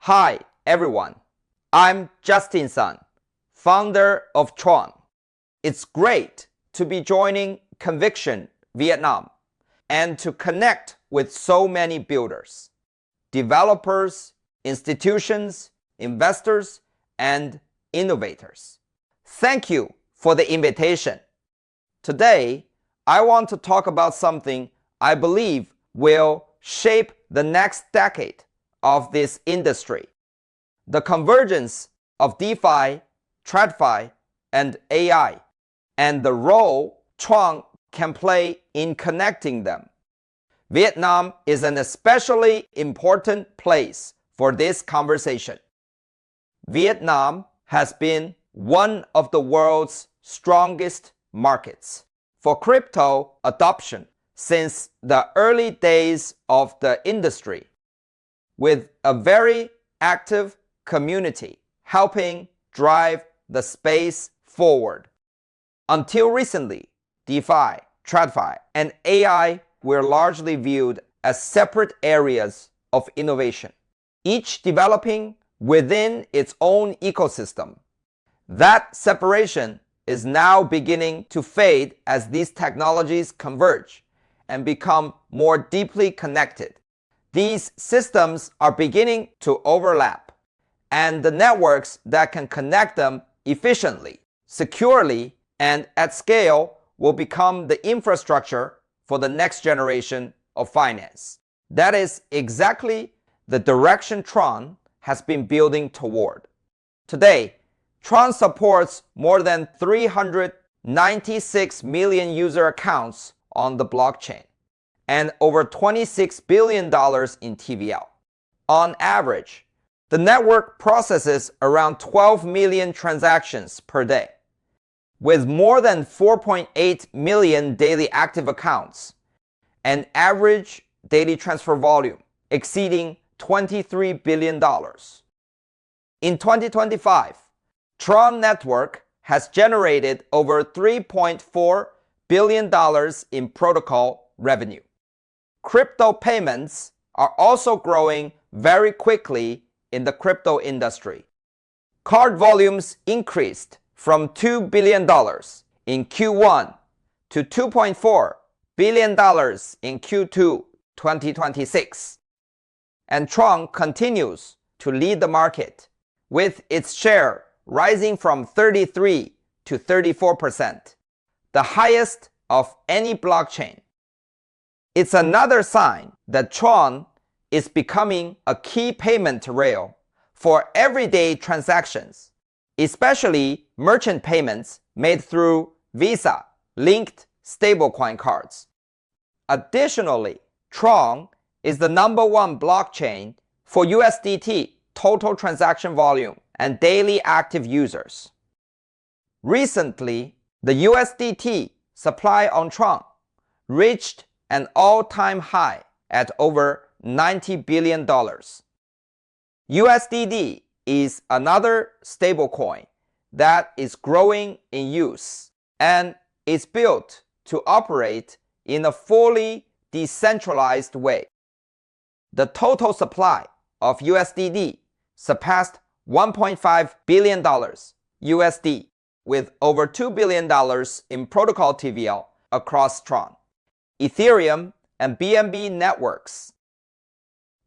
Hi everyone, I'm Justin Sun, founder of TRON. It's great to be joining Conviction Vietnam and to connect with so many builders, developers, institutions, investors, and innovators. Thank you for the invitation. Today, I want to talk about something I believe will shape the next decade of this industry: the convergence of DeFi, TradFi, and AI, and the role TRON can play in connecting them. Vietnam is an especially important place for this conversation. Vietnam has been one of the world's strongest markets for crypto adoption since the early days of the industry, with a very active community helping drive the space forward. Until recently, DeFi, TradFi, and AI were largely viewed as separate areas of innovation, each developing within its own ecosystem. That separation is now beginning to fade as these technologies converge and become more deeply connected. These systems are beginning to overlap, and the networks that can connect them efficiently, securely, and at scale will become the infrastructure for the next generation of finance. That is exactly the direction TRON has been building toward. Today, TRON supports more than 396 million user accounts on the blockchain and over $26 billion in TVL. On average, the network processes around 12 million transactions per day, with more than 4.8 million daily active accounts and average daily transfer volume exceeding $23 billion. In 2025, TRON network has generated over $3.4 billion in protocol revenue. Crypto payments are also growing very quickly in the crypto industry. Card volumes increased from $2 billion in Q1 to $2.4 billion in Q2 2026. And TRON continues to lead the market, with its share rising from 33% to 34%, the highest of any blockchain. It's another sign that TRON is becoming a key payment rail for everyday transactions, especially merchant payments made through Visa-linked stablecoin cards. Additionally, TRON is the #1 blockchain for USDT total transaction volume and daily active users. Recently, the USDT supply on TRON reached an all-time high at over $90 billion. USDD is another stablecoin that is growing in use and is built to operate in a fully decentralized way. The total supply of USDD surpassed $1.5 billion USD, with over $2 billion in protocol TVL across TRON, Ethereum, and BNB networks.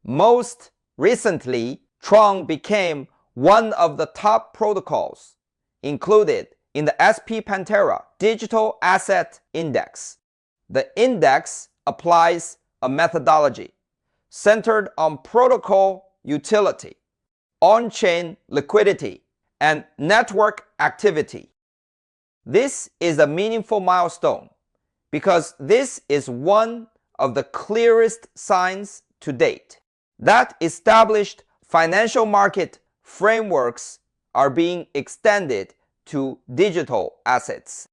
Most recently, TRON became one of the top protocols included in the SP Pantera Digital Asset Index. The index applies a methodology centered on protocol utility, on-chain liquidity, and network activity. This is a meaningful milestone because this is one of the clearest signs to date that established financial market frameworks are being extended to digital assets,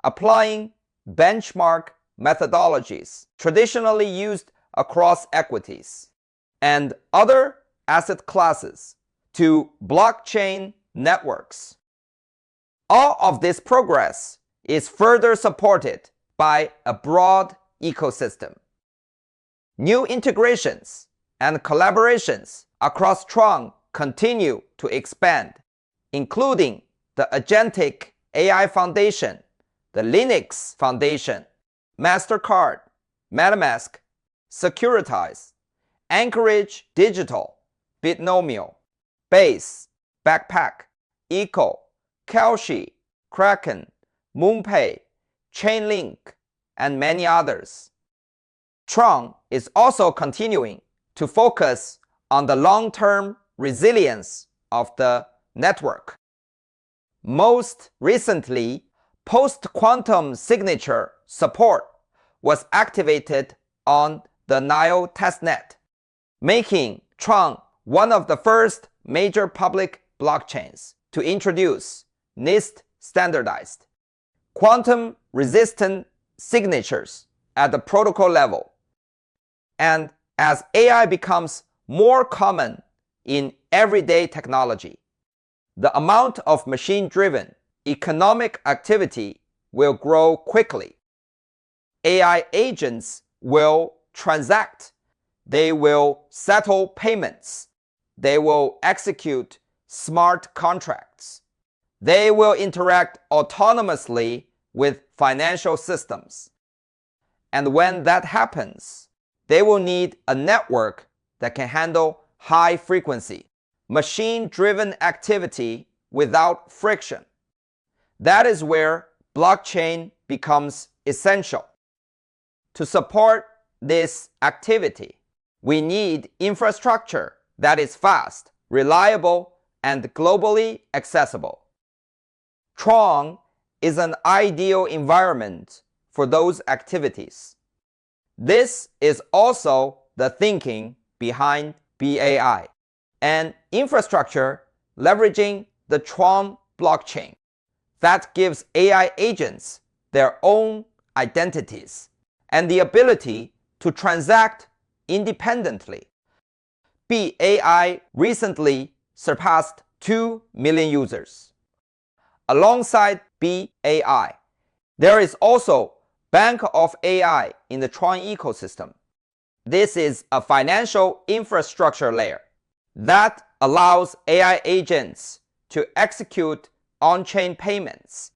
applying benchmark methodologies traditionally used across equities and other asset classes to blockchain networks. All of this progress is further supported by a broad ecosystem. New integrations and collaborations across TRON continue to expand, including the Agentic AI Foundation, the Linux Foundation, MasterCard, MetaMask, Securitize, Anchorage Digital, Binomial, Base, Backpack, Eco, Kelshi, Kraken, MoonPay, Chainlink, and many others. TRON is also continuing to focus on the long-term resilience of the network. Most recently, post-quantum signature support was activated on the Nile testnet, making TRON one of the first major public blockchains to introduce NIST standardized quantum-resistant signatures at the protocol level. And as AI becomes more common in everyday technology, the amount of machine-driven economic activity will grow quickly. AI agents will transact, they will settle payments, they will execute smart contracts, they will interact autonomously with financial systems. And when that happens, they will need a network that can handle high-frequency, machine-driven activity without friction. That is where blockchain becomes essential. To support this activity, we need infrastructure that is fast, reliable, and globally accessible. TRON is an ideal environment for those activities. This is also the thinking behind BAI, an infrastructure leveraging the TRON blockchain that gives AI agents their own identities and the ability to transact independently. BAI recently surpassed 2 million users. Alongside BAI, there is also Bank of AI in the TRON ecosystem. This is a financial infrastructure layer that allows AI agents to execute on-chain payments,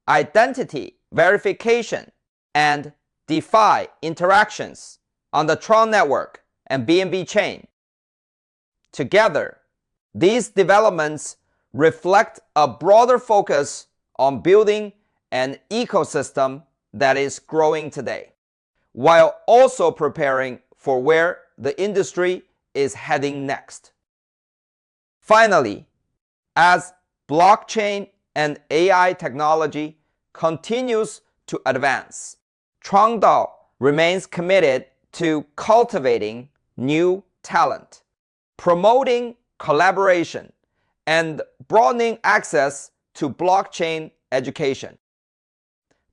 identity verification, and DeFi interactions on the TRON network and BNB chain. Together, these developments reflect a broader focus on building an ecosystem that is growing today, while also preparing for where the industry is heading next. Finally, as blockchain and AI technology continues to advance, TRON DAO remains committed to cultivating new talent, promoting collaboration, and broadening access to blockchain education.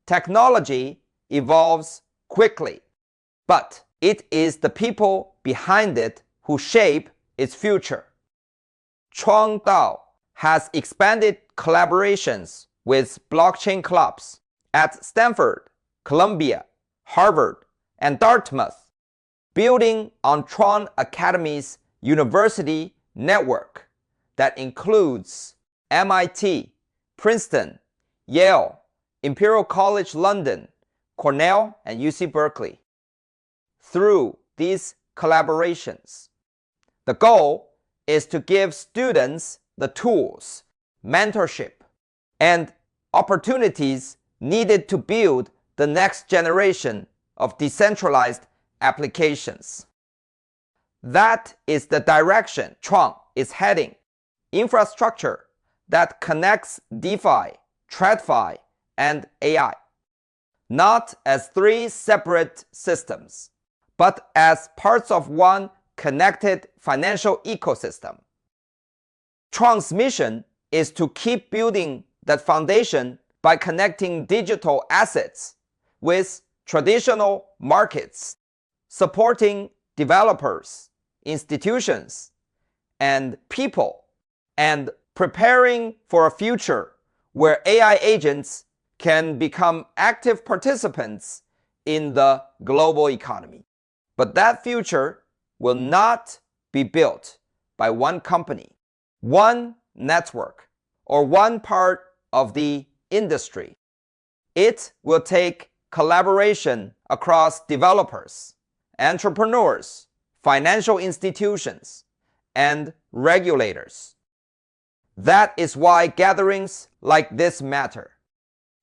Technology evolves quickly, but it is the people behind it who shape its future. TRON DAO has expanded collaborations with blockchain clubs at Stanford, Columbia, Harvard, and Dartmouth, building on TRON Academy's university network that includes MIT, Princeton, Yale, Imperial College London, Cornell, and UC Berkeley. Through these collaborations, the goal is to give students the tools, mentorship, and opportunities needed to build the next generation of decentralized applications. That is the direction TRON is heading. Infrastructure that connects DeFi, TradFi, and AI, not as three separate systems, but as parts of one connected financial ecosystem. TRON's mission is to keep building that foundation by connecting digital assets with traditional markets, supporting developers, institutions, and people, and preparing for a future where AI agents can become active participants in the global economy. But that future will not be built by one company. one network or one part of the industry. It will take collaboration across developers, entrepreneurs, financial institutions, and regulators. That is why gatherings like this matter,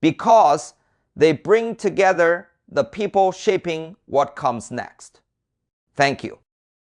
because they bring together the people shaping what comes next. Thank you.